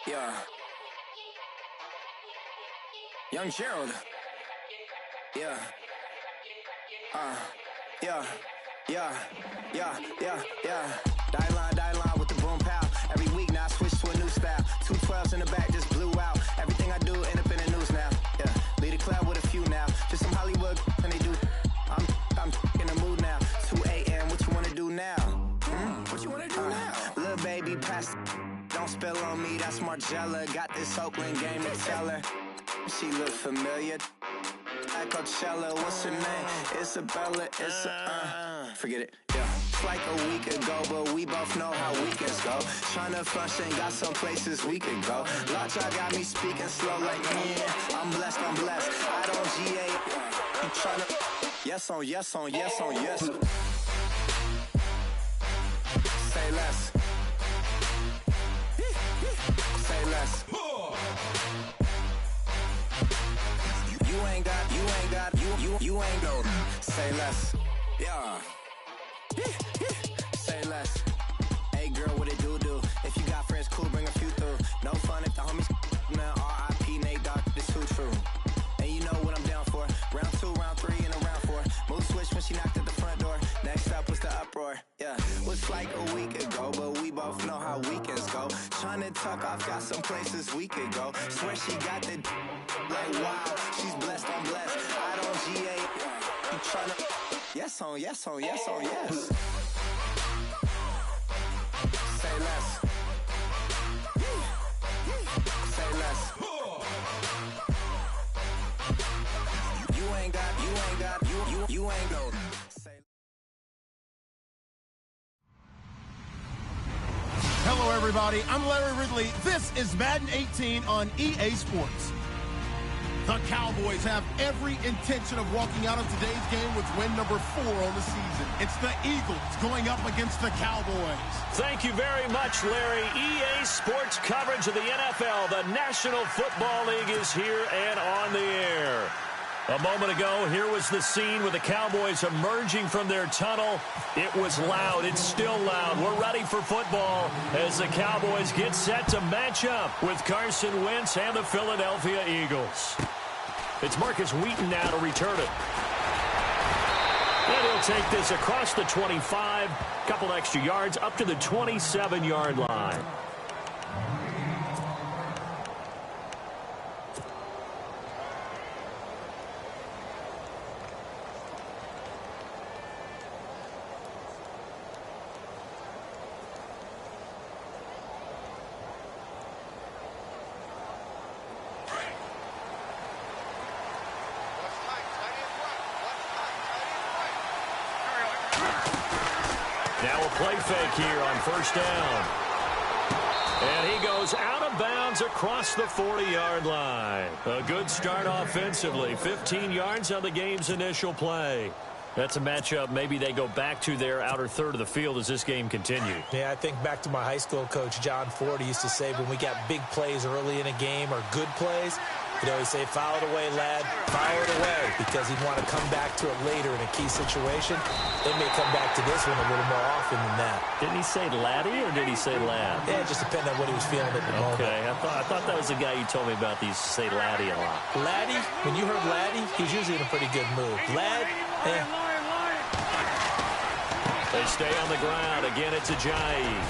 Yeah. Young Gerald. Yeah. Yeah. Die line with the boom pow. Every week now I switch to a new style. 212s in the back just blew out. Everything I do end up in the news now. Yeah. Lead a club with a few now. Just some Hollywood and they do. I'm in the mood now. 2 a.m. What you wanna do now? What you wanna do now? Little baby pass. Don't spill on me. That's Margella. Got this Oakland game to tell her. She look familiar. At Coachella, what's her name? Isabella, forget it, yeah. It's like a week ago, but we both know how weekends go. Tryna function, got some places we could go. Lot y'all got me speaking slow like, I'm blessed. I don't GA. You tryna, yes on yes. Say less. Say less. You ain't go. Say less. Yeah. Say less. Hey girl, what it do? If you got friends, cool, bring a few through. No fun if the homies now. R.I.P. Nate Dogg, this too true. And you know what I'm down for. Round 2, round 3, and a round 4. Mood switch when she knocked at the front door. Next up was the uproar. Yeah, was like a week ago, but we both know how weekends go. Tryna tuck off, got some places we could go. Swear she got the like wow, she's blessed, I'm blessed. I don't GA. You tryna yes on yes. Say less. Say less. You ain't got, you ain't go. Hello, everybody. I'm Larry Ridley. This is Madden 18 on EA Sports. The Cowboys have every intention of walking out of today's game with win number 4 on the season. It's the Eagles going up against the Cowboys. Thank you very much, Larry. EA Sports coverage of the NFL. The National Football League is here and on the air. A moment ago, here was the scene with the Cowboys emerging from their tunnel. It was loud. It's still loud. We're ready for football as the Cowboys get set to match up with Carson Wentz and the Philadelphia Eagles. It's Marcus Wheaton now to return it. And he'll take this across the 25, couple extra yards, up to the 27-yard line. Now a play fake here on first down. And he goes out of bounds across the 40-yard line. A good start offensively. 15 yards on the game's initial play. That's a matchup maybe they go back to their outer third of the field as this game continues. Yeah, I think back to my high school coach, John Ford. He used to say when we got big plays early in a game or good plays, he'd always say, foul it away, lad, foul it away, because he'd want to come back to it later in a key situation. They may come back to this one a little more often than that. Didn't he say laddie or did he say lad? Yeah, it just depended on what he was feeling at the moment. Okay, I thought that was the guy you told me about. These say laddie a lot. Laddie, when you heard laddie, he's usually in a pretty good mood. Lad, They stay on the ground. Again, it's Ajayi.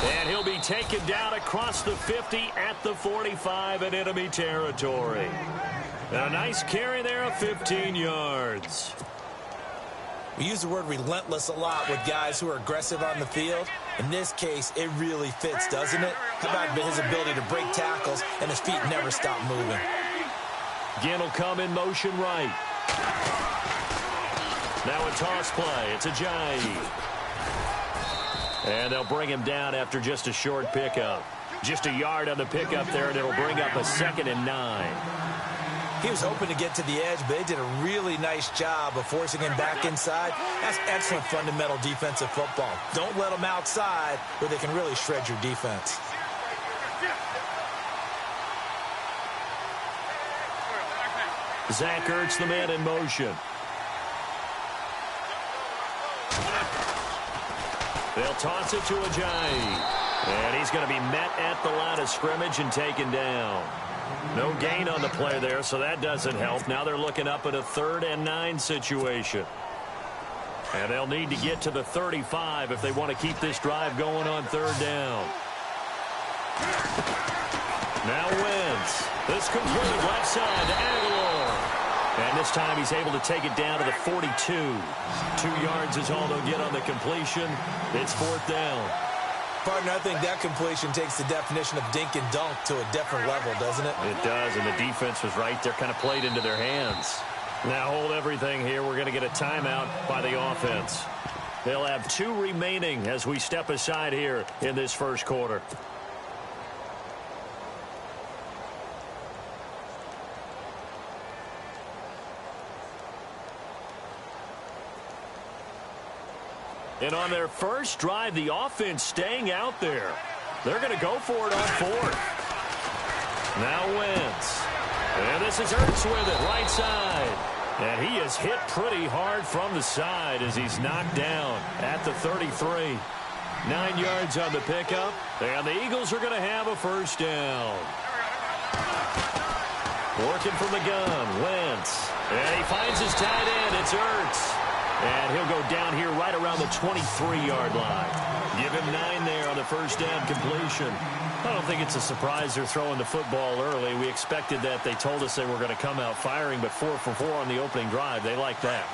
And he'll be taken down across the 50 at the 45 in enemy territory. And a nice carry there of 15 yards. We use the word relentless a lot with guys who are aggressive on the field. In this case, it really fits, doesn't it? How about his ability to break tackles and his feet never stop moving? Again will come in motion right. Now a toss play. It's Ajayi. And they'll bring him down after just a short pickup. Just a yard on the pickup there, and it'll bring up a 2nd and 9. He was hoping to get to the edge, but they did a really nice job of forcing him back inside. That's excellent fundamental defensive football. Don't let them outside where they can really shred your defense. Zach Ertz, the man in motion. They'll toss it to Ajayi. And he's going to be met at the line of scrimmage and taken down. No gain on the play there, so that doesn't help. Now they're looking up at a 3rd and 9 situation. And they'll need to get to the 35 if they want to keep this drive going on 3rd down. Now Wentz. This complete left side to Aguilar. And this time he's able to take it down to the 42. 2 yards is all they'll get on the completion. It's 4th down. Partner, I think that completion takes the definition of dink and dunk to a different level, doesn't it? It does, and the defense was right there, kind of played into their hands. Now hold everything here. We're going to get a timeout by the offense. They'll have 2 remaining as we step aside here in this first quarter. And on their first drive, the offense staying out there. They're going to go for it on 4th. Now Wentz. And this is Ertz with it, right side. And he is hit pretty hard from the side as he's knocked down at the 33. 9 yards on the pickup. And the Eagles are going to have a first down. Working from the gun, Wentz. And he finds his tight end. It's Ertz. And he'll go down here right around the 23-yard line. Give him 9 there on the first down completion. I don't think it's a surprise they're throwing the football early. We expected that. They told us they were going to come out firing, but 4 for 4 on the opening drive. They like that.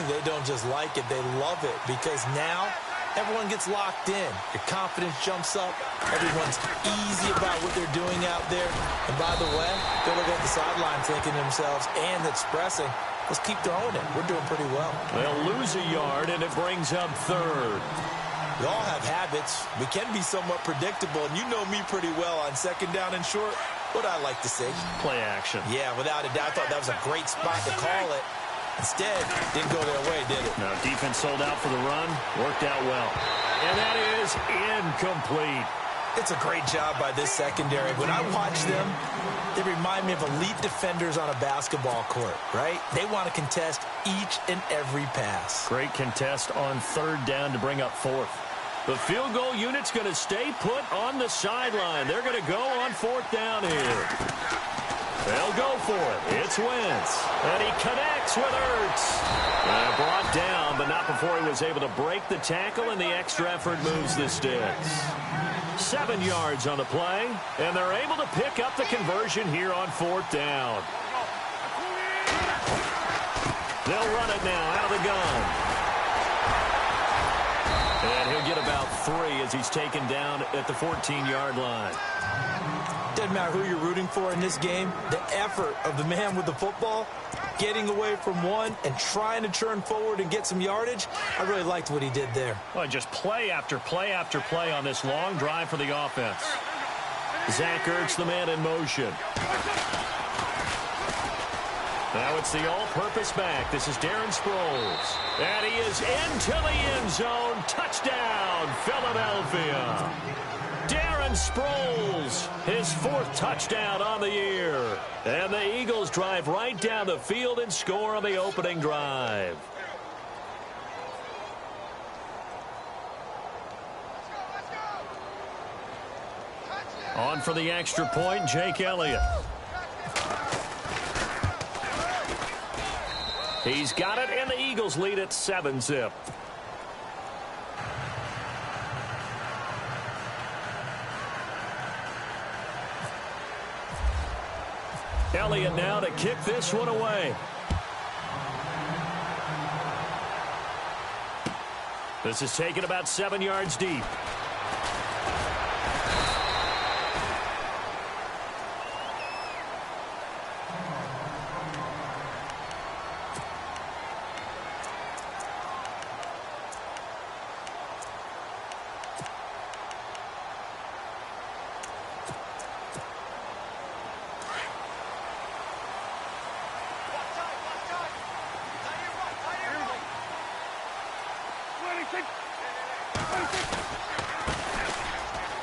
They don't just like it. They love it because now everyone gets locked in. Your confidence jumps up. Everyone's easy about what they're doing out there. And by the way, they're looking at the sideline thinking to themselves and expressing, let's keep throwing it. We're doing pretty well. They'll lose a yard, and it brings up 3rd. We all have habits. We can be somewhat predictable, and you know me pretty well on 2nd down and short. What I like to see. Play action. Yeah, without a doubt. I thought that was a great spot to call it. Instead, didn't go their way, did it? No, defense sold out for the run. Worked out well. And that is incomplete. It's a great job by this secondary. When I watch them, they remind me of elite defenders on a basketball court, right? They want to contest each and every pass. Great contest on 3rd down to bring up 4th. The field goal unit's going to stay put on the sideline. They're going to go on 4th down here. They'll go for it. It's Wentz. And he connects with Ertz. Brought down, but not before he was able to break the tackle, and the extra effort moves the sticks. 7 yards on the play, and they're able to pick up the conversion here on 4th down. They'll run it now out of the gun. And he'll get about 3 as he's taken down at the 14-yard line. Doesn't matter who you're rooting for in this game. The effort of the man with the football, getting away from one and trying to turn forward and get some yardage, I really liked what he did there. Well, just play after play after play on this long drive for the offense. Zach Ertz, the man in motion. Now it's the all-purpose back. This is Darren Sproles. And he is into the end zone. Touchdown, Philadelphia. Darren Sproles, his 4th touchdown on the year. And the Eagles drive right down the field and score on the opening drive. On for the extra point, Jake Elliott. He's got it, and the Eagles lead at 7-zip. Elliott now to kick this one away. This is taken about 7 yards deep.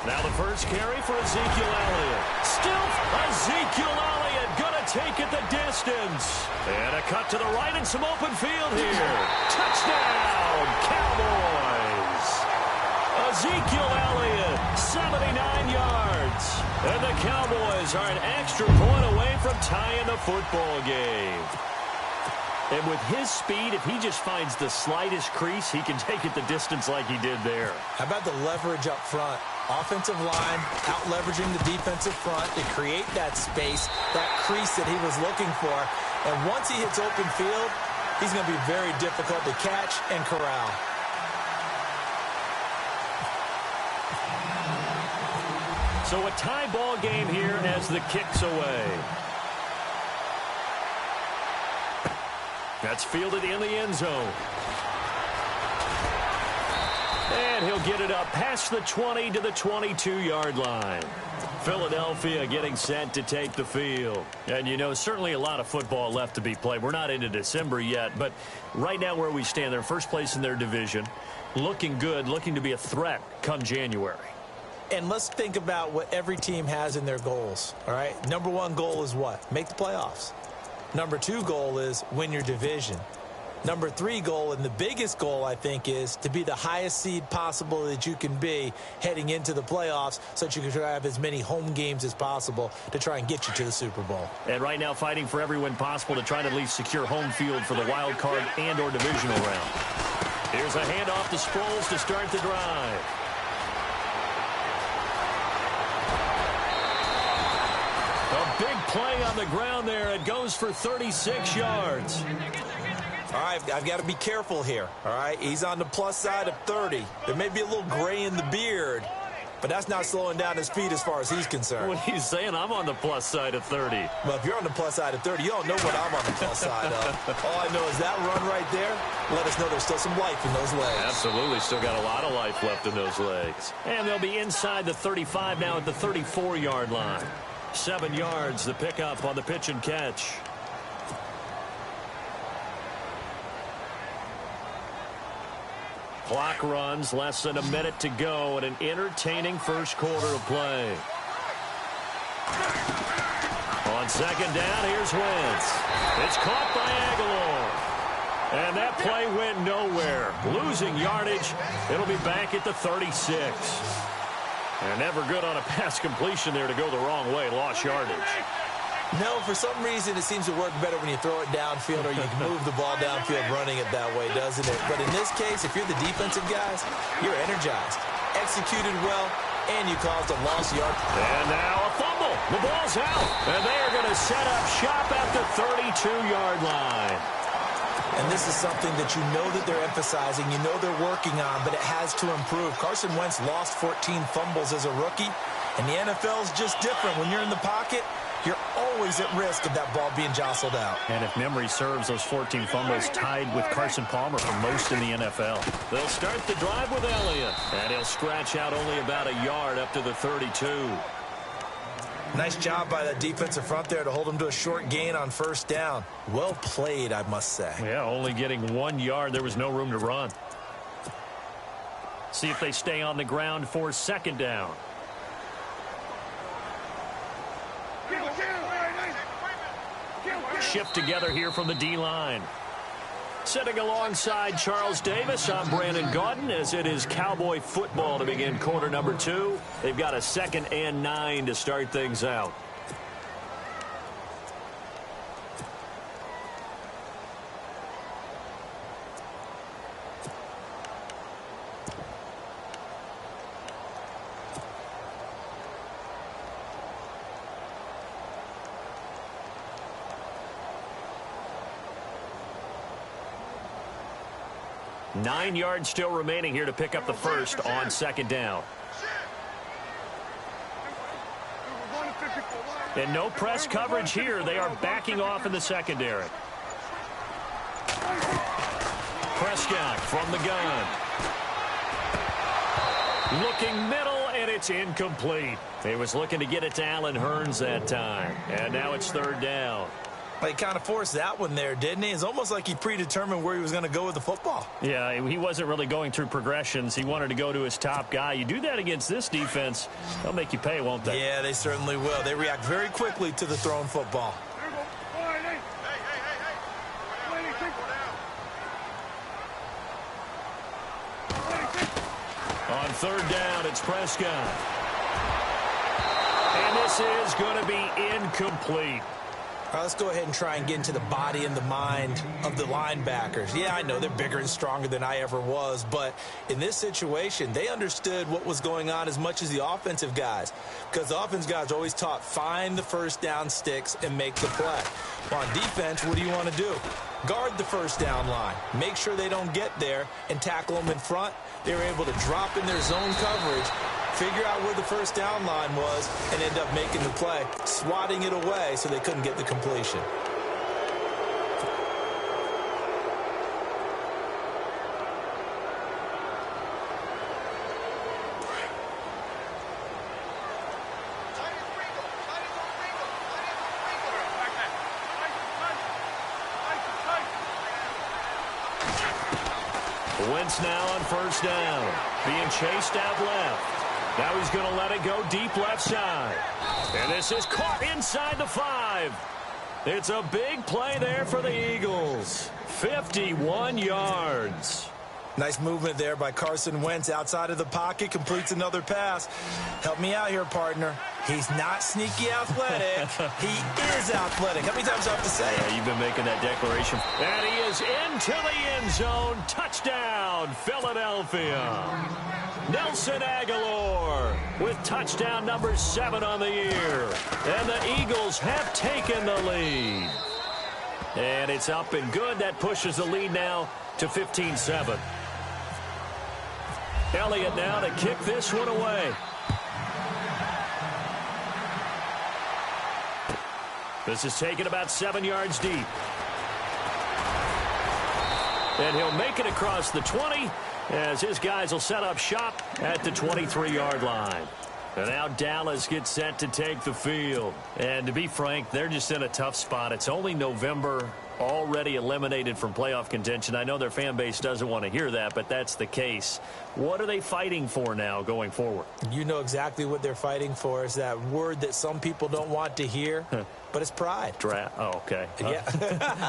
Now the first carry for Ezekiel Elliott. Still Ezekiel Elliott gonna take it the distance. And a cut to the right and some open field here. Touchdown, Cowboys. Ezekiel Elliott, 79 yards. And the Cowboys are an extra point away from tying the football game. And with his speed, if he just finds the slightest crease, he can take it the distance like he did there. How about the leverage up front? Offensive line out-leveraging the defensive front to create that space, that crease that he was looking for. And once he hits open field, he's going to be very difficult to catch and corral. So a tie ball game here as the kick's away. That's fielded in the end zone. And he'll get it up past the 20 to the 22-yard line. Philadelphia getting set to take the field. And, you know, certainly a lot of football left to be played. We're not into December yet, but right now where we stand, they're first place in their division, looking good, looking to be a threat come January. And let's think about what every team has in their goals, all right? Number one goal is what? Make the playoffs. Number two goal is win your division. Number three goal, and the biggest goal, I think, is to be the highest seed possible that you can be heading into the playoffs so that you can try to have as many home games as possible to try and get you to the Super Bowl. And right now fighting for every win possible to try to at least secure home field for the wild card and or divisional round. Here's a handoff to Sproles to start the drive. A big play on the ground there. It goes for 36 yards. All right, I've got to be careful here, all right? He's on the plus side of 30. There may be a little gray in the beard, but that's not slowing down his speed as far as he's concerned. What he's saying, I'm on the plus side of 30. Well, if you're on the plus side of 30, you don't know what I'm on the plus side of. All I know is that run right there let us know there's still some life in those legs. Absolutely, still got a lot of life left in those legs. And they'll be inside the 35 now at the 34-yard line. 7 yards, the pickup on the pitch and catch. Clock runs, less than a minute to go, and an entertaining first quarter of play. On second down, here's Wentz. It's caught by Aguilar. And that play went nowhere. Losing yardage, it'll be back at the 36. And never good on a pass completion there to go the wrong way. Lost yardage. No, for some reason, it seems to work better when you throw it downfield or you can move the ball downfield running it that way, doesn't it? But in this case, if you're the defensive guys, you're energized, executed well, and you caused a lost yard. And now a fumble. The ball's out. And they are going to set up shop at the 32-yard line. And this is something that you know that they're emphasizing, you know they're working on, but it has to improve. Carson Wentz lost 14 fumbles as a rookie, and the NFL is just different. When you're in the pocket, you're always at risk of that ball being jostled out. And if memory serves, those 14 fumbles tied with Carson Palmer for most in the NFL. They'll start the drive with Elliott, and he'll scratch out only about a yard up to the 32. Nice job by that defensive front there to hold him to a short gain on first down. Well played, I must say. Yeah, only getting 1 yard. There was no room to run. See if they stay on the ground for second down. Shift together here from the D-line. Sitting alongside Charles Davis, I'm Brandon Gaudin as it is Cowboy football to begin quarter number 2. They've got a 2nd and 9 to start things out. Nine yards still remaining here to pick up the first on second down. And no press coverage here. They are backing off in the secondary. Prescott from the gun. Looking middle, and it's incomplete. He was looking to get it to Allen Hurns that time. And now it's third down. He kind of forced that one there, didn't he? It's almost like he predetermined where he was going to go with the football. Yeah, he wasn't really going through progressions. He wanted to go to his top guy. You do that against this defense, they'll make you pay, won't they? Yeah, they certainly will. They react very quickly to the thrown football. On third down. It's Prescott. And this is going to be incomplete. All right, let's go ahead and try and get into the body and the mind of the linebackers. Yeah, I know they're bigger and stronger than I ever was, but in this situation, they understood what was going on as much as the offensive guys, because the offensive guys are always taught, find the first down sticks and make the play. Well, on defense, what do you want to do? Guard the first down line. Make sure they don't get there and tackle them in front. They were able to drop in their zone coverage, figure out where the first down line was, and end up making the play, swatting it away so they couldn't get the completion. Wentz now on first down, being chased out left. Now he's going to let it go deep left side. And this is caught inside the 5. It's a big play there for the Eagles. 51 yards. Nice movement there by Carson Wentz outside of the pocket, completes another pass. Help me out here, partner. He's not sneaky athletic. He is athletic. How many times do I have to say it? Yeah, you've been making that declaration. And he is into the end zone. Touchdown, Philadelphia. Nelson Agholor with touchdown number 7 on the year. And the Eagles have taken the lead. And it's up and good. That pushes the lead now to 15-7. Elliott now to kick this one away. This is taken about 7 yards deep. And he'll make it across the 20 as his guys will set up shop at the 23-yard line. And now Dallas gets set to take the field. And to be frank, they're just in a tough spot. It's only November, already eliminated from playoff contention. I know their fan base doesn't want to hear that, but that's the case. What are they fighting for now going forward? You know exactly what they're fighting for. Is that word that some people don't want to hear, but it's pride. Draft. Oh, okay. Yeah.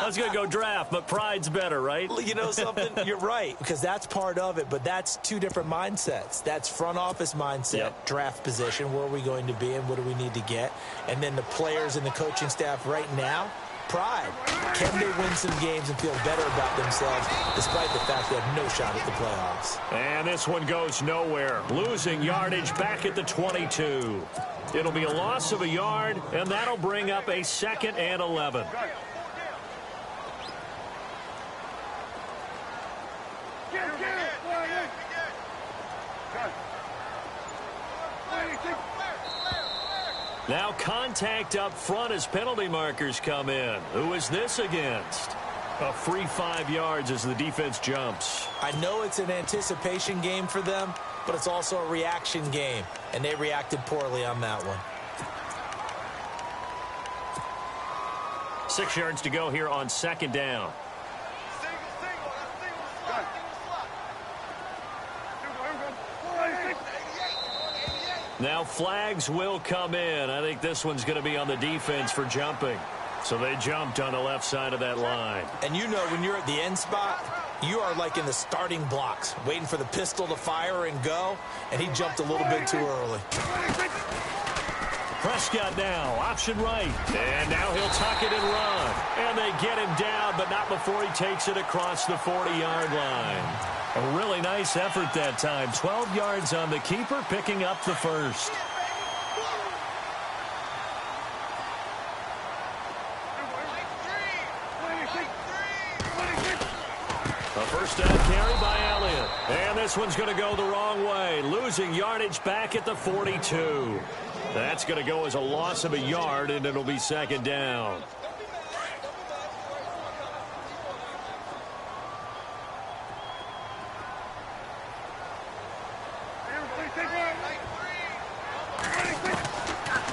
I was going to go draft, but pride's better, right? You know something? You're right, because that's part of it, but that's two different mindsets. That's front office mindset, draft position, where are we going to be and what do we need to get? And then the players and the coaching staff right now, pride. Can they win some games and feel better about themselves despite the fact they have no shot at the playoffs? And this one goes nowhere. Losing yardage back at the 22. It'll be a loss of a yard, and that'll bring up a 2nd and 11. Now contact up front as penalty markers come in. Who is this against? A free 5 yards as the defense jumps. I know it's an anticipation game for them, but it's also a reaction game, and they reacted poorly on that one. 6 yards to go here on 2nd down. Now flags will come in. I think this one's going to be on the defense for jumping. So they jumped on the left side of that line. And you know when you're at the end spot, you are like in the starting blocks, waiting for the pistol to fire and go, and he jumped a little bit too early. Prescott now, option right. And now he'll tuck it and run. And they get him down, but not before he takes it across the 40-yard line. A really nice effort that time. 12 yards on the keeper, picking up the first. A first down carry by Elliott. And this one's going to go the wrong way. Losing yardage back at the 42. That's going to go as a loss of a yard, and it'll be 2nd down.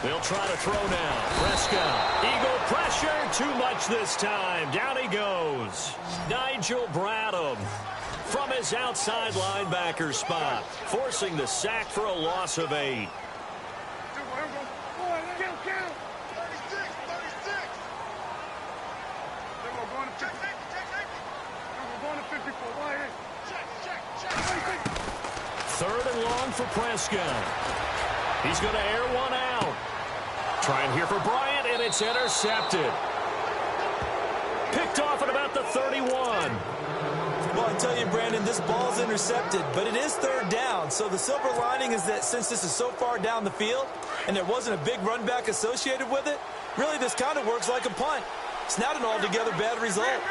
They'll try to throw now. Prescott. Eagle pressure. Too much this time. Down he goes. Nigel Bradham from his outside linebacker spot, forcing the sack for a loss of 8. Third and long for Prescott. He's going to air one out. Trying here for Bryant, and it's intercepted. Picked off at about the 31. Well, I tell you, Brandon, this ball's intercepted, but it is third down. So the silver lining is that since this is so far down the field and there wasn't a big run back associated with it, really this kind of works like a punt. It's not an altogether bad result.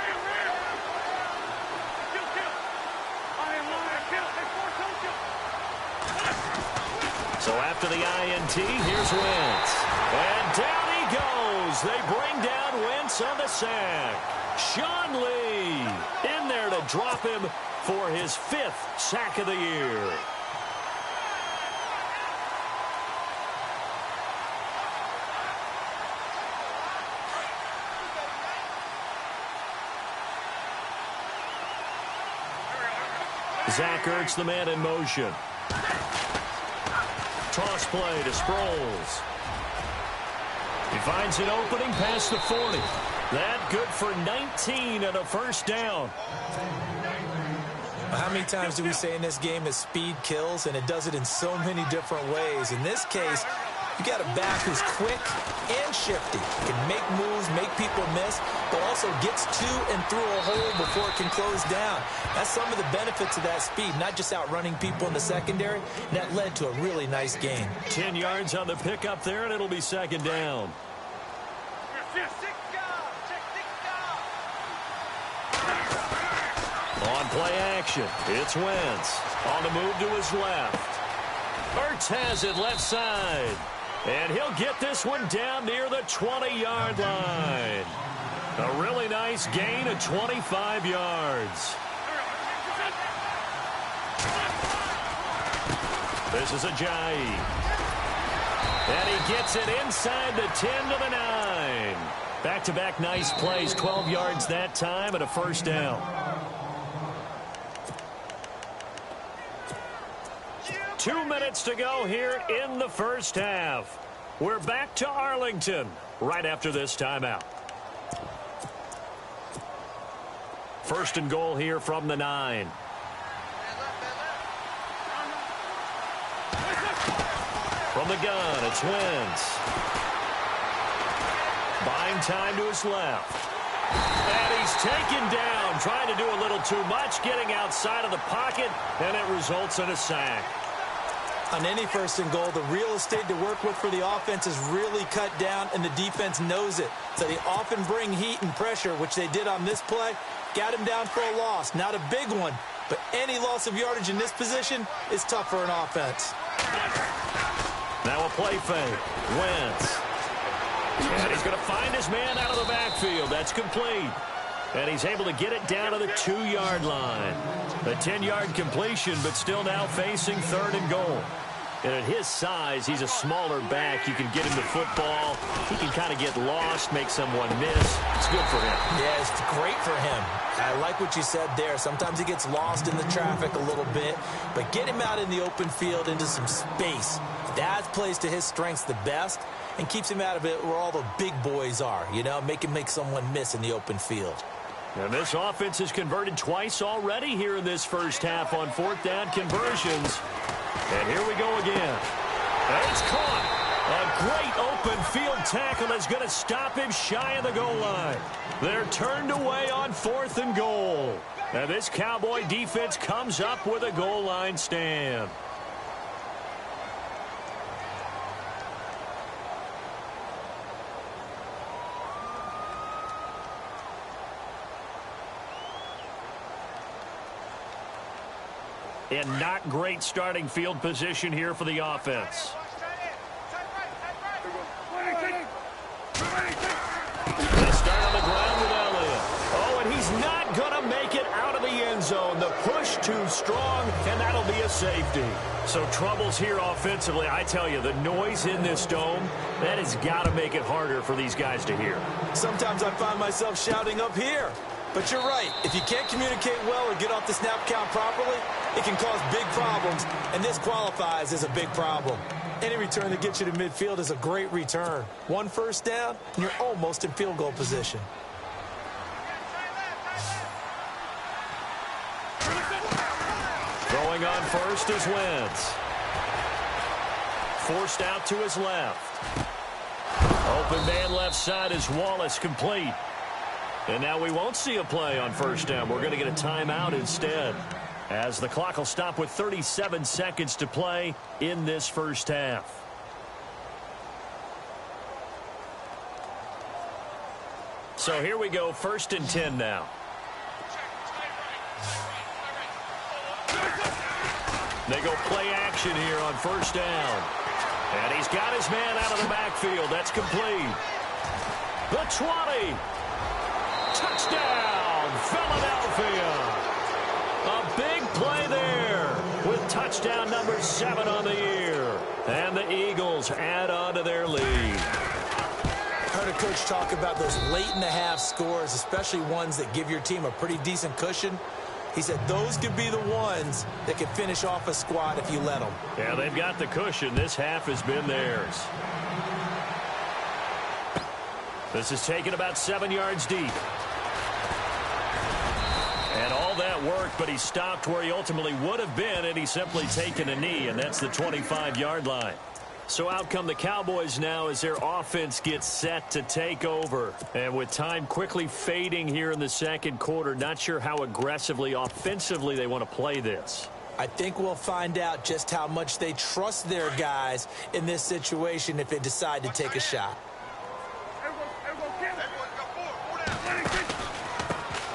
So after the INT, here's Wentz. And down he goes. They bring down Wentz on the sack. Sean Lee in there to drop him for his 5th sack of the year. Zach Ertz, the man in motion. Toss play to Sproles. He finds an opening past the 40. That good for 19 and a first down. How many times do we say in this game that speed kills, and it does it in so many different ways? In this case, you got a back who's quick and shifty. Can make moves, make people miss, but also gets to and through a hole before it can close down. That's some of the benefits of that speed, not just outrunning people in the secondary. That led to a really nice gain. 10 yards on the pickup there, and it'll be second down. On play action, it's Wentz. On the move to his left. Ertz has it left side. And he'll get this one down near the 20-yard line. A really nice gain of 25 yards. This is Ajayi. And he gets it inside the 10 to the 9. Back-to-back nice plays, 12 yards that time and a first down. 2 minutes to go here in the first half. We're back to Arlington right after this timeout. First and goal here from the 9. From the gun, it's Wentz. Buying time to his left. And he's taken down, trying to do a little too much, getting outside of the pocket, and it results in a sack. On any first and goal, the real estate to work with for the offense is really cut down, and the defense knows it. So they often bring heat and pressure, which they did on this play. Got him down for a loss. Not a big one, but any loss of yardage in this position is tough for an offense. Now a play fake. Wentz. And he's going to find his man out of the backfield. That's complete. And he's able to get it down to the 2-yard line. A 10-yard completion, but still now facing third and goal. And at his size, he's a smaller back. You can get him the football. He can kind of get lost, make someone miss. It's good for him. Yeah, it's great for him. I like what you said there. Sometimes he gets lost in the traffic a little bit, but get him out in the open field into some space. That plays to his strengths the best and keeps him out of it where all the big boys are, you know, make him make someone miss in the open field. And this offense has converted twice already here in this first half on fourth down conversions. And here we go again. And it's caught. A great open field tackle is going to stop him shy of the goal line. They're turned away on fourth and goal. And this Cowboy defense comes up with a goal line stand. And not great starting field position here for the offense. They start on the ground with Elliott. Oh, and he's not going to make it out of the end zone. The push too strong, and that'll be a safety. So troubles here offensively. I tell you, the noise in this dome, that has got to make it harder for these guys to hear. Sometimes I find myself shouting up here. But you're right. If you can't communicate well or get off the snap count properly, it can cause big problems, and this qualifies as a big problem. Any return that gets you to midfield is a great return. One first down, and you're almost in field goal position. Throwing on first is Wentz. forced out to his left. Open man left side is Wallace, complete. And now we won't see a play on first down. We're going to get a timeout instead, as the clock will stop with 37 seconds to play in this first half. So here we go, 1st and 10 now. They go play action here on first down. And he's got his man out of the backfield. That's complete. The 20. Touchdown, Philadelphia. A big play there with touchdown number 7 on the year. And the Eagles add on to their lead. I heard a coach talk about those late-in-the-half scores, especially ones that give your team a pretty decent cushion. He said those could be the ones that can finish off a squad if you let them. Yeah, they've got the cushion. This half has been theirs. This is taken about 7 yards deep. And all that worked, but he stopped where he ultimately would have been, and he's simply taken a knee, and that's the 25-yard line. So out come the Cowboys now as their offense gets set to take over. And with time quickly fading here in the second quarter, not sure how aggressively, offensively they want to play this. I think we'll find out just how much they trust their guys in this situation if they decide to take a shot.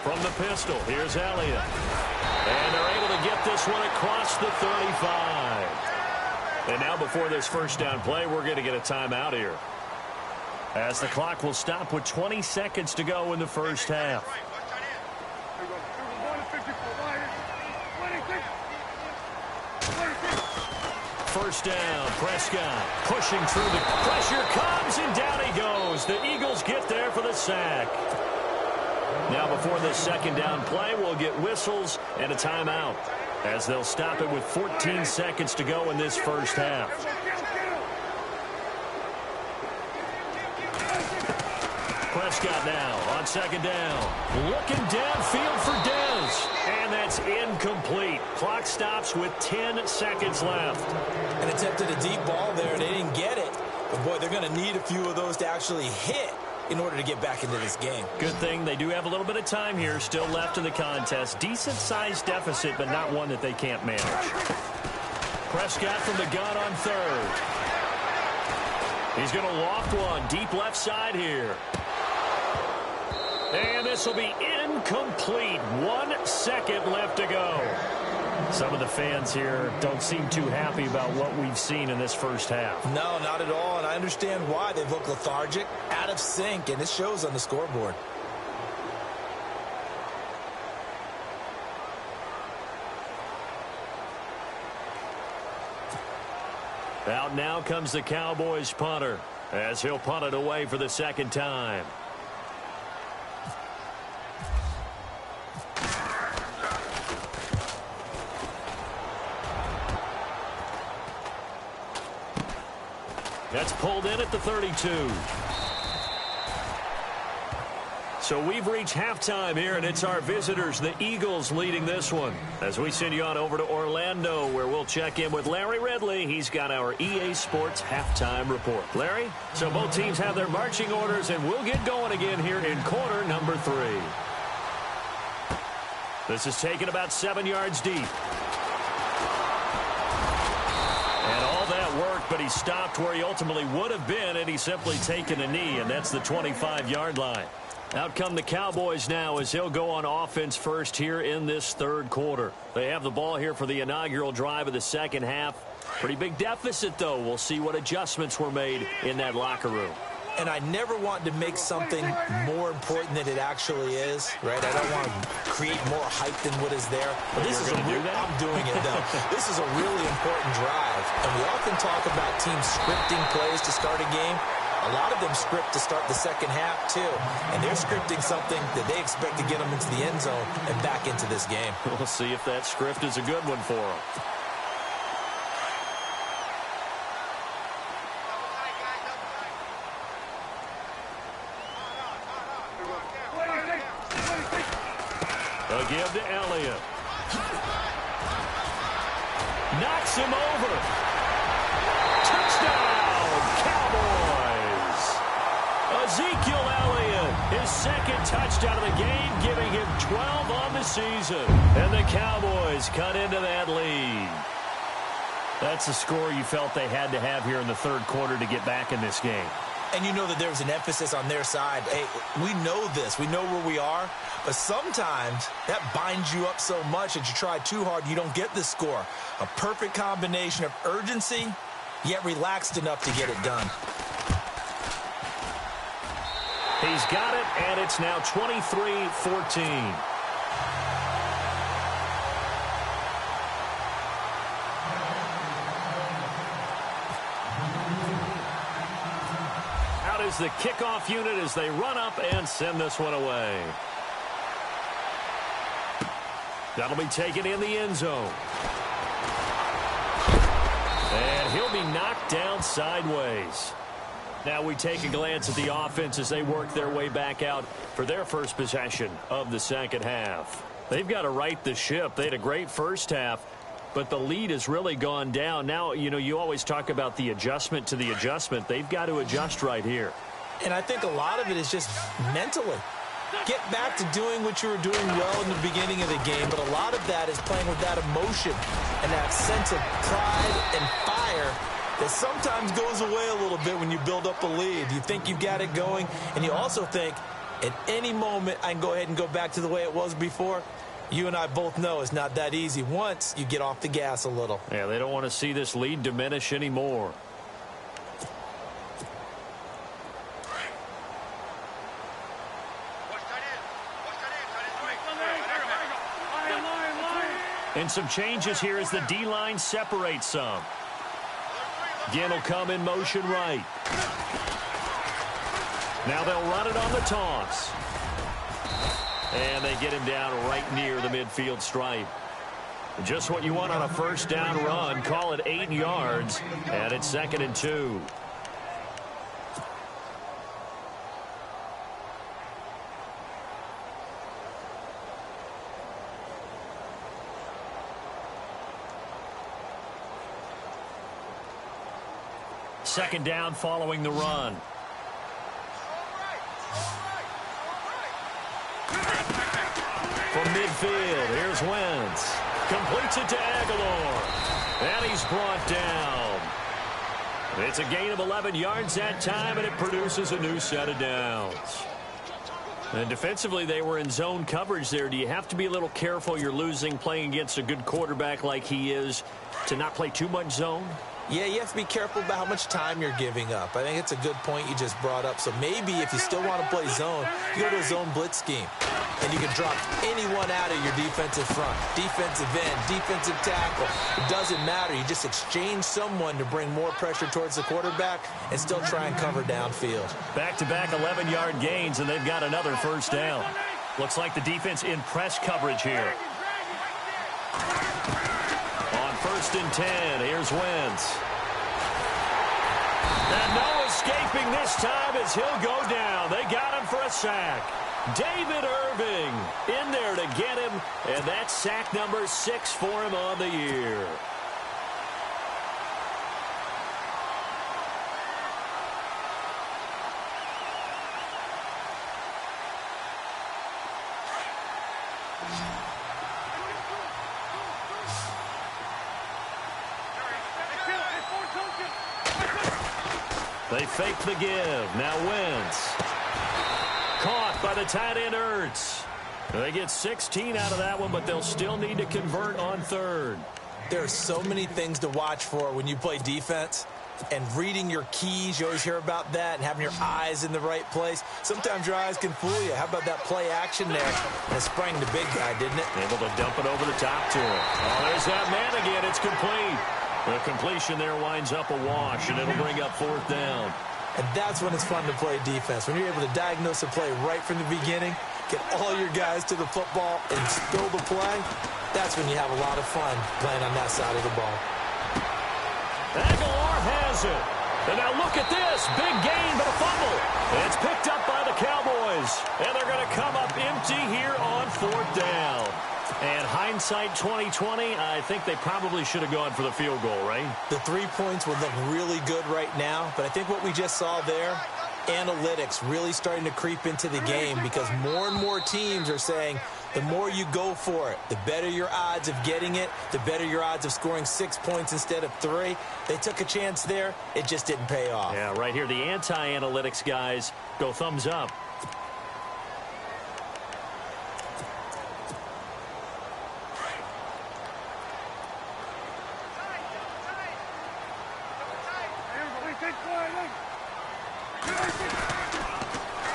From the pistol, here's Elliott. And they're able to get this one across the 35. And now before this first down play, we're going to get a timeout here, as the clock will stop with 20 seconds to go in the first half. First down, Prescott pushing through, the pressure comes, and down he goes. The Eagles get there for the sack. Now before this second down play, we'll get whistles and a timeout, as they'll stop it with 14 seconds to go in this first half. Prescott now on second down. Looking downfield for Dez. And that's incomplete. Clock stops with 10 seconds left. And attempted a deep ball there, and they didn't get it. But, boy, they're going to need a few of those to actually hit in order to get back into this game. Good thing they do have a little bit of time here still left in the contest. Decent-sized deficit, but not one that they can't manage. Prescott from the gun on third. He's going to loft one deep left side here. And this will be incomplete. 1 second left to go. Some of the fans here don't seem too happy about what we've seen in this first half. No, not at all, and I understand why. They look lethargic, out of sync, and it shows on the scoreboard. Out now comes the Cowboys punter, as he'll punt it away for the second time. That's pulled in at the 32. So we've reached halftime here, and it's our visitors, the Eagles, leading this one. As we send you on over to Orlando, where we'll check in with Larry Ridley. He's got our EA Sports halftime report. Larry, so both teams have their marching orders, and we'll get going again here in quarter number 3. This is taken about 7 yards deep. And all that worked, but he stopped where he ultimately would have been, and he's simply taken a knee, and that's the 25-yard line. Out come the Cowboys now as he'll go on offense first here in this third quarter. They have the ball here for the inaugural drive of the second half. Pretty big deficit, though. We'll see what adjustments were made in that locker room. And I never want to make something more important than it actually is, right? I don't want to create more hype than what is there. But this is I'm doing it, though. This is a really important drive. And we often talk about teams scripting plays to start a game. A lot of them script to start the second half, too. And they're scripting something that they expect to get them into the end zone and back into this game. We'll see if that script is a good one for them. They'll give to Elliott. Knocks him over. Touchdown! second touchdown of the game, giving him 12 on the season. And the Cowboys cut into that lead. That's the score you felt they had to have here in the third quarter to get back in this game. And you know that there was an emphasis on their side. Hey, we know this. We know where we are. But sometimes that binds you up so much that you try too hard, you don't get the score. A perfect combination of urgency, yet relaxed enough to get it done. He's got it, and it's now 23-14. Out is the kickoff unit as they run up and send this one away. That'll be taken in the end zone. And he'll be knocked down sideways. Now we take a glance at the offense as they work their way back out for their first possession of the second half. They've got to right the ship. They had a great first half, but the lead has really gone down. Now, you know, you always talk about the adjustment to the adjustment. They've got to adjust right here. And I think a lot of it is just mentally. Get back to doing what you were doing well in the beginning of the game, but a lot of that is playing with that emotion and that sense of pride and fire that sometimes goes away a little bit when you build up a lead. You think you've got it going, and you also think at any moment I can go ahead and go back to the way it was before. You and I both know it's not that easy once you get off the gas a little. Yeah, they don't want to see this lead diminish anymore. And some changes here as the D-line separates some. Ginn will come in motion right. Now they'll run it on the toss. And they get him down right near the midfield stripe. Just what you want on a first down run. Call it 8 yards. And it's 2nd and 2. Second down following the run. From midfield, here's Wentz. Completes it to Aguilar. And he's brought down. It's a gain of 11 yards that time, and it produces a new set of downs. And defensively, they were in zone coverage there. Do you have to be a little careful? You're losing playing against a good quarterback like he is to not play too much zone? Yeah, you have to be careful about how much time you're giving up. I think it's a good point you just brought up. So maybe if you still want to play zone, you go to a zone blitz scheme. And you can drop anyone out of your defensive front. Defensive end, defensive tackle. It doesn't matter. You just exchange someone to bring more pressure towards the quarterback and still try and cover downfield. Back-to-back 11-yard gains, and they've got another first down. Looks like the defense in press coverage here. On 1st and 10, here's Wentz. And no escaping this time as he'll go down. They got him for a sack. David Irving in there to get him, and that's sack number 6 for him on the year. They fake the give. Now Wentz. Caught by the tight end Ertz. They get 16 out of that one, but they'll still need to convert on 3rd. There are so many things to watch for when you play defense. And reading your keys, you always hear about that, and having your eyes in the right place. Sometimes your eyes can fool you. How about that play action there? And it sprang the big guy, didn't it? Able to dump it over the top to him. Oh, there's that man again. It's complete. The completion there winds up a wash, and it'll bring up 4th down. And that's when it's fun to play defense. When you're able to diagnose a play right from the beginning, get all your guys to the football and spill the play, that's when you have a lot of fun playing on that side of the ball. Aguilar has it. And now look at this. Big gain, but a fumble. And it's picked up by the Cowboys. And they're going to come up empty here on 4th down. And hindsight 2020, I think they probably should have gone for the field goal, right? The 3 points would look really good right now, but I think what we just saw there, analytics really starting to creep into the game because more and more teams are saying the more you go for it, the better your odds of getting it, the better your odds of scoring 6 points instead of 3. They took a chance there. It just didn't pay off. Yeah, right here, the anti-analytics guys go thumbs up.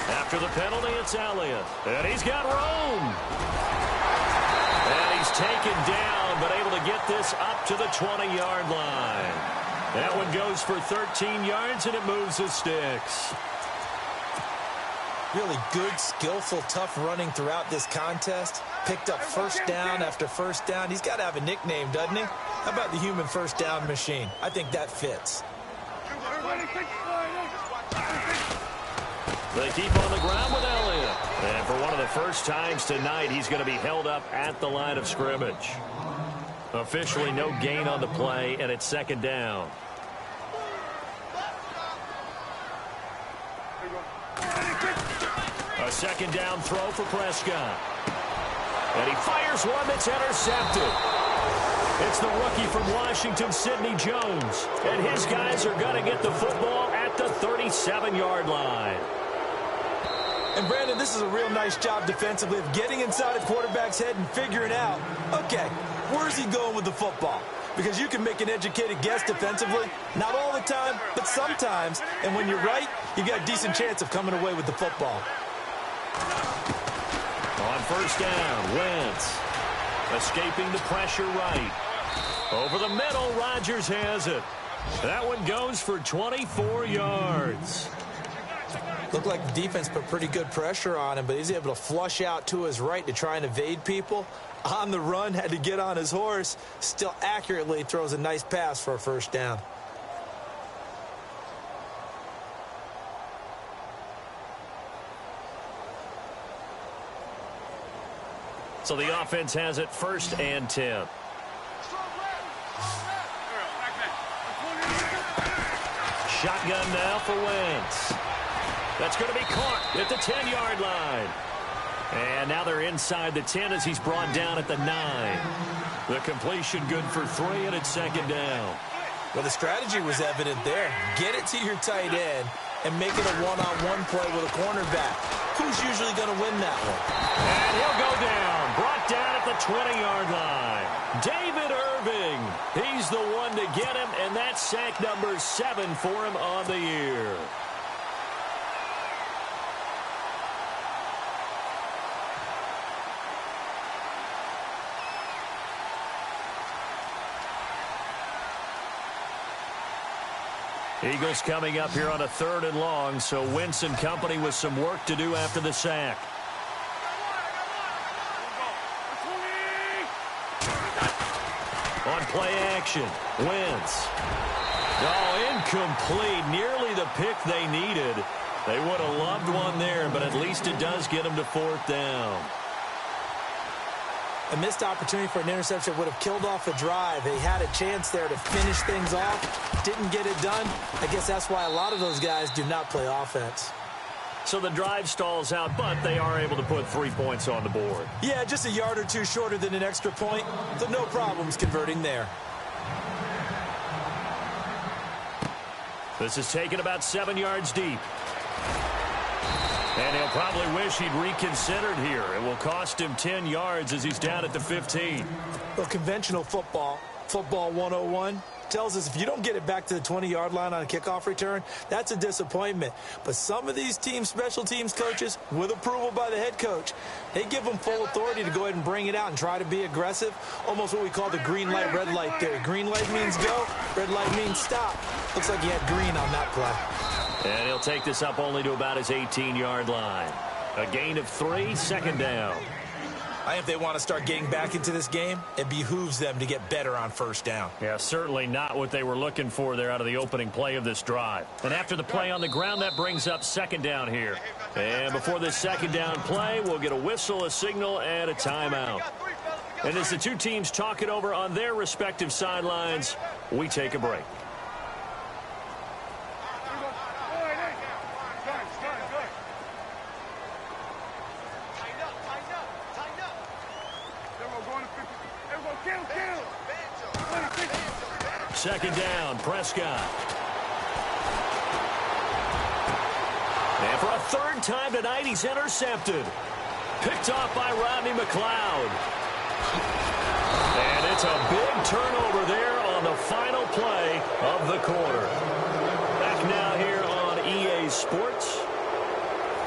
After the penalty, it's Elliott. And he's got room. And he's taken down, but able to get this up to the 20-yard line. That one goes for 13 yards, and it moves the sticks. Really good, skillful, tough running throughout this contest. Picked up first down after first down. He's got to have a nickname, doesn't he? How about the human first down machine? I think that fits. They keep on the ground with Elliott. And for one of the first times tonight, he's going to be held up at the line of scrimmage. Officially no gain on the play, and it's second down. A second down throw for Prescott. And he fires one that's intercepted. It's the rookie from Washington, Sidney Jones. And his guys are going to get the football at the 37-yard line. And, Brandon, this is a real nice job defensively of getting inside a quarterback's head and figuring out, okay, where's he going with the football? Because you can make an educated guess defensively. Not all the time, but sometimes. And when you're right, you got a decent chance of coming away with the football. On first down, Wentz escaping the pressure right. Over the middle, Rodgers has it. That one goes for 24 yards. Looked like the defense put pretty good pressure on him, but he's able to flush out to his right to try and evade people. On the run, had to get on his horse. Still accurately throws a nice pass for a first down. So the offense has it first and 10. Shotgun now for Wentz. That's going to be caught at the 10-yard line. And now they're inside the 10 as he's brought down at the 9. The completion good for 3, and it's second down. Well, the strategy was evident there. Get it to your tight end and make it a one-on-one play with a cornerback. Who's usually going to win that one? And he'll go down. Brought down at the 20-yard line. David Irving. He's the one to get him, and that's sack number 7 for him on the year. Eagles coming up here on a 3rd and long, so Wentz and company with some work to do after the sack. On play action, Wentz. Oh, incomplete. Nearly the pick they needed. They would have loved one there, but at least it does get them to 4th down. A missed opportunity for an interception would have killed off a drive. They had a chance there to finish things off. Didn't get it done. I guess that's why a lot of those guys do not play offense. So the drive stalls out, but they are able to put 3 points on the board. Yeah, just a yard or two shorter than an extra point, so no problems converting there. This is taken about 7 yards deep. And he'll probably wish he'd reconsidered here. It will cost him 10 yards as he's down at the 15. Well, conventional football 101, tells us if you don't get it back to the 20-yard line on a kickoff return, that's a disappointment. But some of these team special teams coaches, with approval by the head coach, they give them full authority to go ahead and bring it out and try to be aggressive, almost what we call the green light, red light theory. Green light means go, red light means stop. Looks like he had green on that play. And he'll take this up only to about his 18-yard line. A gain of 3, second down. I think if they want to start getting back into this game, it behooves them to get better on first down. Yeah, certainly not what they were looking for there out of the opening play of this drive. And after the play on the ground, that brings up second down here. And before this second down play, we'll get a whistle, a signal, and a timeout. And as the two teams talk it over on their respective sidelines, we take a break. second down. Prescott. And for a third time tonight, he's intercepted. Picked off by Rodney McLeod. And it's a big turnover there on the final play of the quarter. Back now here on EA Sports.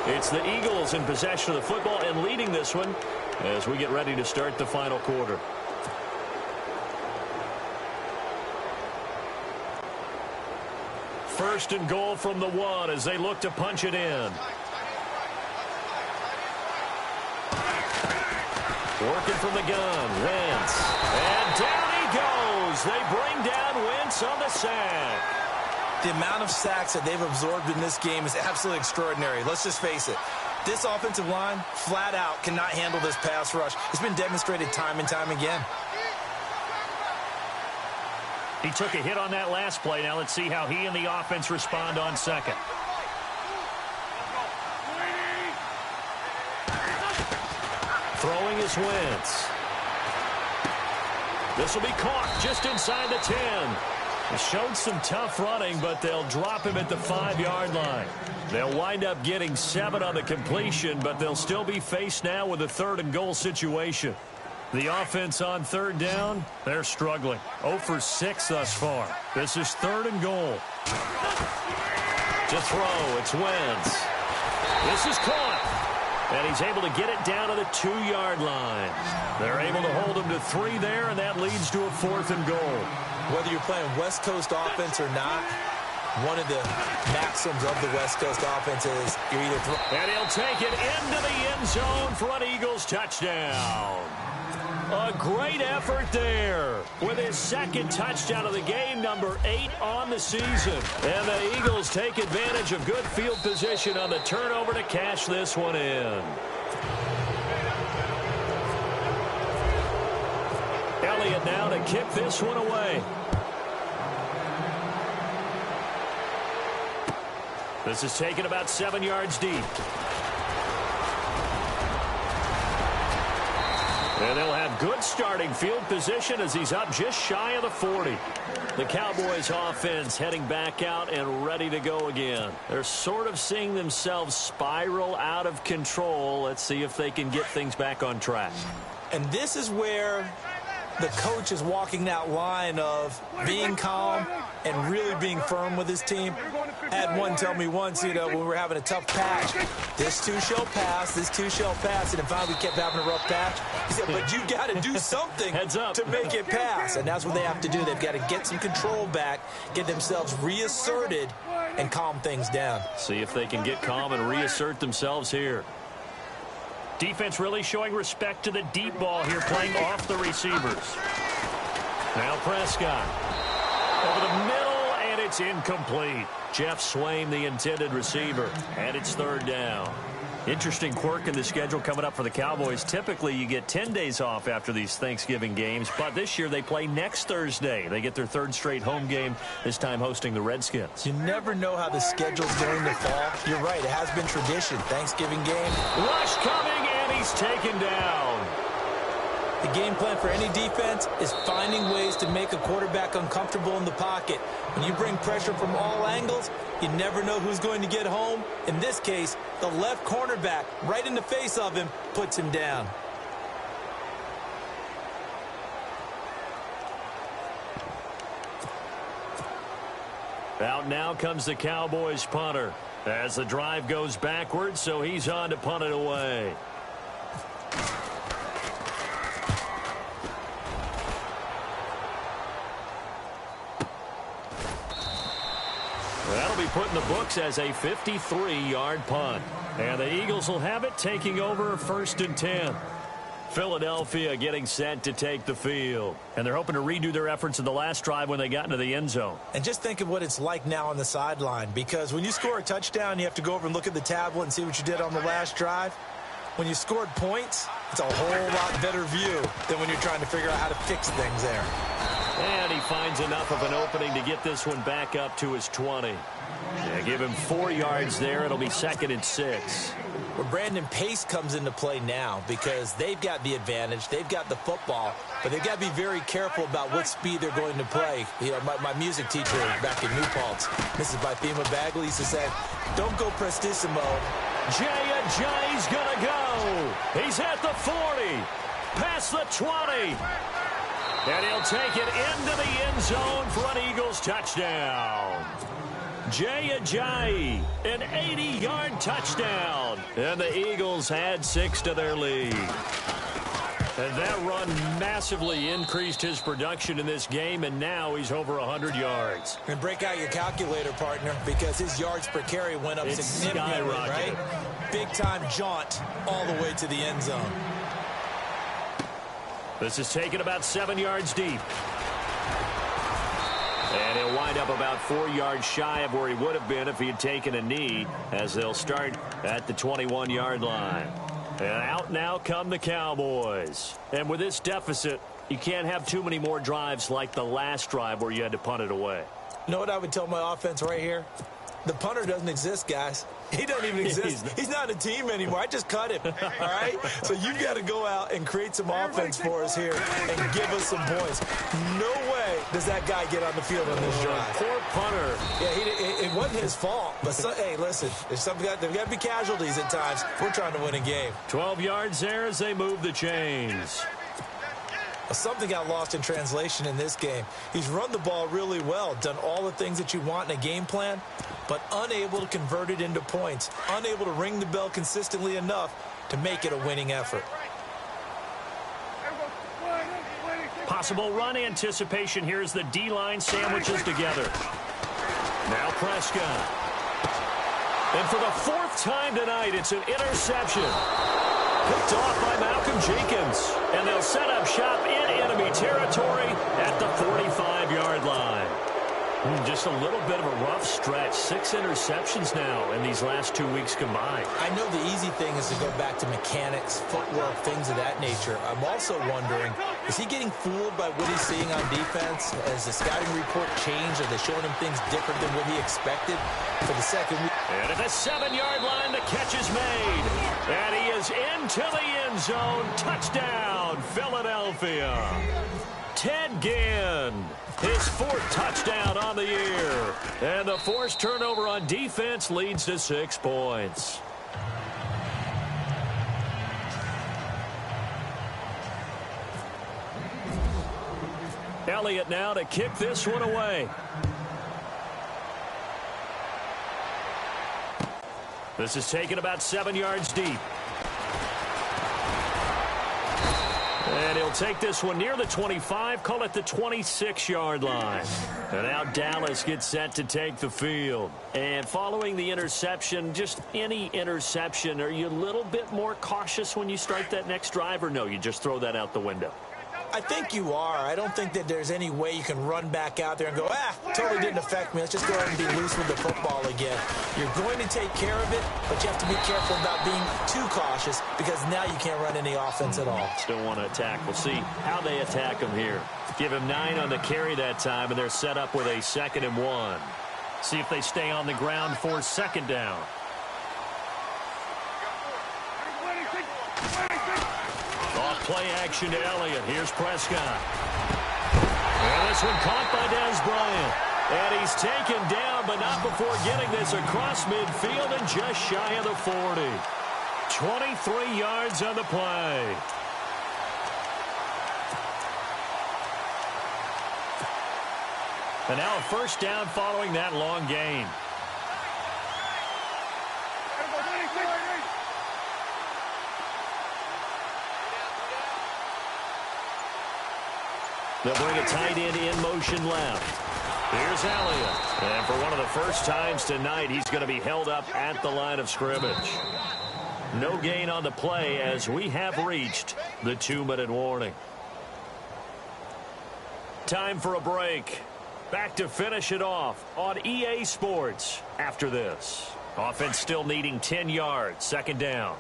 It's the Eagles in possession of the football and leading this one as we get ready to start the final quarter. First and goal from the 1 as they look to punch it in. Working from the gun, Wentz. And down he goes. They bring down Wentz on the sack. The amount of sacks that they've absorbed in this game is absolutely extraordinary. Let's just face it. This offensive line, flat out, cannot handle this pass rush. It's been demonstrated time and time again. He took a hit on that last play. Now let's see how he and the offense respond on second. Throwing is Wentz. This will be caught just inside the 10. He showed some tough running, but they'll drop him at the 5-yard line. They'll wind up getting 7 on the completion, but they'll still be faced now with a 3rd and goal situation. The offense on 3rd down, they're struggling. 0 for 6 thus far. This is 3rd and goal. To throw, it's Wentz. This is caught. And he's able to get it down to the 2-yard line. They're able to hold him to 3 there, and that leads to a 4th and goal. Whether you're playing West Coast offense or not, one of the maxims of the West Coast offense is you're either and he'll take it into the end zone for an Eagles touchdown. A great effort there with his 2nd touchdown of the game, number 8 on the season. And the Eagles take advantage of good field position on the turnover to cash this one in. Elliott now to kick this one away. This is taken about 7 yards deep. And they'll have good starting field position as he's up just shy of the 40. The Cowboys offense heading back out and ready to go again. They're sort of seeing themselves spiral out of control. Let's see if they can get things back on track. And this is where the coach is walking that line of being calm and really being firm with his team. I had one tell me once, when we were having a tough patch, this too shall pass, this too shall pass, and then finally we kept having a rough patch. He said, but you got to do something to make it pass, and that's what they have to do. They've got to get some control back, get themselves reasserted, and calm things down. See if they can get calm and reassert themselves here. Defense really showing respect to the deep ball here, playing off the receivers. Now Prescott. Over the middle, and it's incomplete. Jeff Swain, the intended receiver, and it's 3rd down. Interesting quirk in the schedule coming up for the Cowboys. Typically, you get 10 days off after these Thanksgiving games, but this year they play next Thursday. They get their 3rd straight home game, this time hosting the Redskins. You never know how the schedule's going to fall. You're right, it has been tradition. Thanksgiving game. Rush coming, and he's taken down. The game plan for any defense is finding ways to make a quarterback uncomfortable in the pocket. When you bring pressure from all angles, you never know who's going to get home. In this case, the left cornerback, right in the face of him, puts him down. Out now comes the Cowboys punter as the drive goes backwards, so he's on to punt it away. That'll be put in the books as a 53-yard punt. And the Eagles will have it, taking over 1st and 10. Philadelphia getting set to take the field. And they're hoping to redo their efforts in the last drive when they got into the end zone. And just think of what it's like now on the sideline, because when you score a touchdown, you have to go over and look at the tablet and see what you did on the last drive. When you scored points, it's a whole lot better view than when you're trying to figure out how to fix things there. And he finds enough of an opening to get this one back up to his 20. Yeah, give him 4 yards there. It'll be 2nd and 6. Well, Brandon, pace comes into play now because they've got the advantage. They've got the football, but they've got to be very careful about what speed they're going to play. You know, my music teacher back in New Paltz, Mrs. Bythema Bagley, used to say, don't go prestissimo. Jay Ajayi's going to go. He's at the 40, past the 20. And he'll take it into the end zone for an Eagles touchdown. Jay Ajayi, an 80-yard touchdown. And the Eagles add 6 to their lead. And that run massively increased his production in this game, and now he's over 100 yards. And break out your calculator, partner, because his yards per carry went up significantly, right? Big-time jaunt all the way to the end zone. This is taken about 7 yards deep. And he'll wind up about 4 yards shy of where he would have been if he had taken a knee, as they'll start at the 21-yard line. And out now come the Cowboys. And with this deficit, you can't have too many more drives like the last drive where you had to punt it away. You know what I would tell my offense right here? The punter doesn't exist, guys. He doesn't even exist. He's not a team anymore. I just cut him, all right? So you've got to go out and create some offense for us here and give us some points. No way does that guy get on the field on this drive. Poor punter. Yeah, it wasn't his fault. But, hey, listen, there's got to be casualties at times. We're trying to win a game. 12 yards there as they move the chains. Something got lost in translation in this game. He's run the ball really well, done all the things that you want in a game plan, but unable to convert it into points, unable to ring the bell consistently enough to make it a winning effort. Possible run anticipation here as the D-line sandwiches together. Now Prescott. And for the 4th time tonight, it's an interception. Picked off by Malcolm Jenkins. And they'll set up shop in enemy territory at the 45-yard line. Just a little bit of a rough stretch. 6 interceptions now in these last 2 weeks combined. I know the easy thing is to go back to mechanics, footwork, things of that nature. I'm also wondering, is he getting fooled by what he's seeing on defense? Has the scouting report changed? Are they showing him things different than what he expected for the second week? And at the 7-yard line, the catch is made. And he is into the end zone. Touchdown, Philadelphia. Ted Ginn, his 4th touchdown on the year. And the forced turnover on defense leads to 6 points. Elliott now to kick this one away. This is taken about 7 yards deep. And he'll take this one near the 25, call it the 26-yard line. And now Dallas gets set to take the field. And following the interception, just any interception, are you a little bit more cautious when you start that next drive, or no, you just throw that out the window? I think you are. I don't think that there's any way you can run back out there and go, totally didn't affect me. Let's just go ahead and be loose with the football again. You're going to take care of it, but you have to be careful about being too cautious because now you can't run any offense at all. Still want to attack. We'll see how they attack him here. Give him 9 on the carry that time, and they're set up with a 2nd and 1. See if they stay on the ground for 2nd down. Play action to Elliott. Here's Prescott. And this one caught by Dez Bryant. And he's taken down, but not before getting this across midfield and just shy of the 40. 23 yards on the play. And now a 1st down following that long gain. They'll bring a tight end in motion left. Here's Elliott. And for one of the first times tonight, he's going to be held up at the line of scrimmage. No gain on the play as we have reached the 2-minute warning. Time for a break. Back to finish it off on EA Sports after this. Offense still needing 10 yards. 2nd down.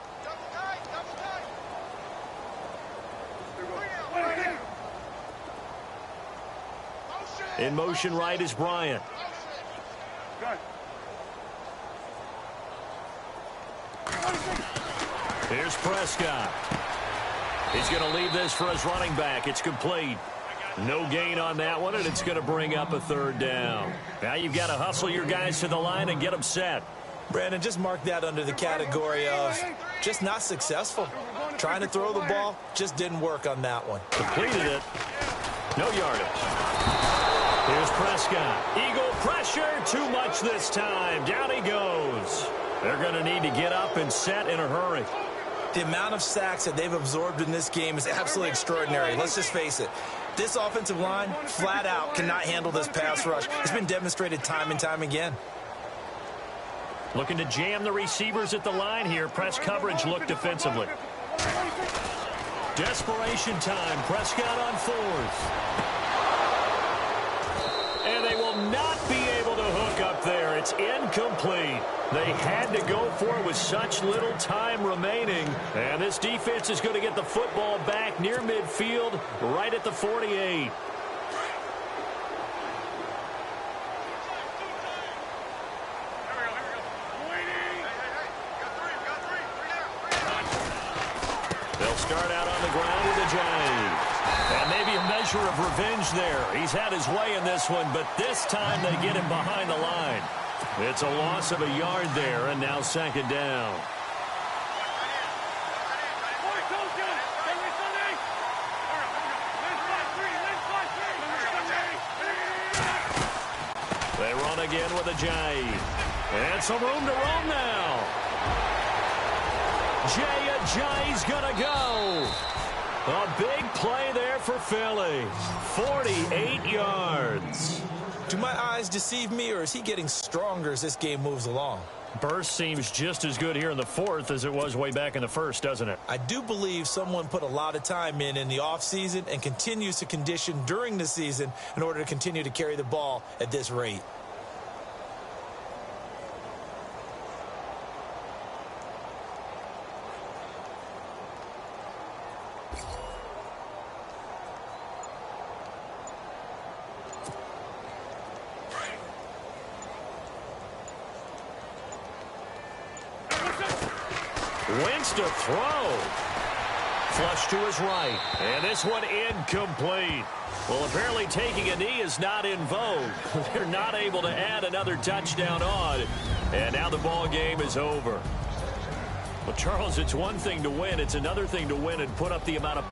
In motion right is Bryant. Here's Prescott. He's going to leave this for his running back. It's complete. No gain on that one, and it's going to bring up a third down. Now you've got to hustle your guys to the line and get them set. Brandon, just mark that under the category of just not successful. Trying to throw the ball, just didn't work on that one. Completed it. No yardage. Here's Prescott. Eagle pressure. Too much this time. Down he goes. They're going to need to get up and set in a hurry. The amount of sacks that they've absorbed in this game is absolutely extraordinary. Let's just face it. This offensive line, flat out, cannot handle this pass rush. It's been demonstrated time and time again. Looking to jam the receivers at the line here. Press coverage look defensively. Desperation time. Prescott on fourth. And they will not be able to hook up there. It's incomplete. They had to go for it with such little time remaining. And this defense is going to get the football back near midfield, right at the 48. They'll start out on the ground with a Giants. And maybe a measure of revenge there. He's had his way in this one, but this time they get him behind the line. It's a loss of a yard there, and now second down. They run again with a J. And some room to roam now. Jay Ajayi's gonna go. A big play there for Philly. 48 yards. Do my eyes deceive me, or is he getting stronger as this game moves along? Burst seems just as good here in the fourth as it was way back in the first, doesn't it? I do believe someone put a lot of time in the offseason and continues to condition during the season in order to continue to carry the ball at this rate. Wentz to throw. Flush to his right. And this one incomplete. Well, apparently taking a knee is not in vogue. They're not able to add another touchdown on. And now the ball game is over. Well, Charles, it's one thing to win. It's another thing to win and put up the amount of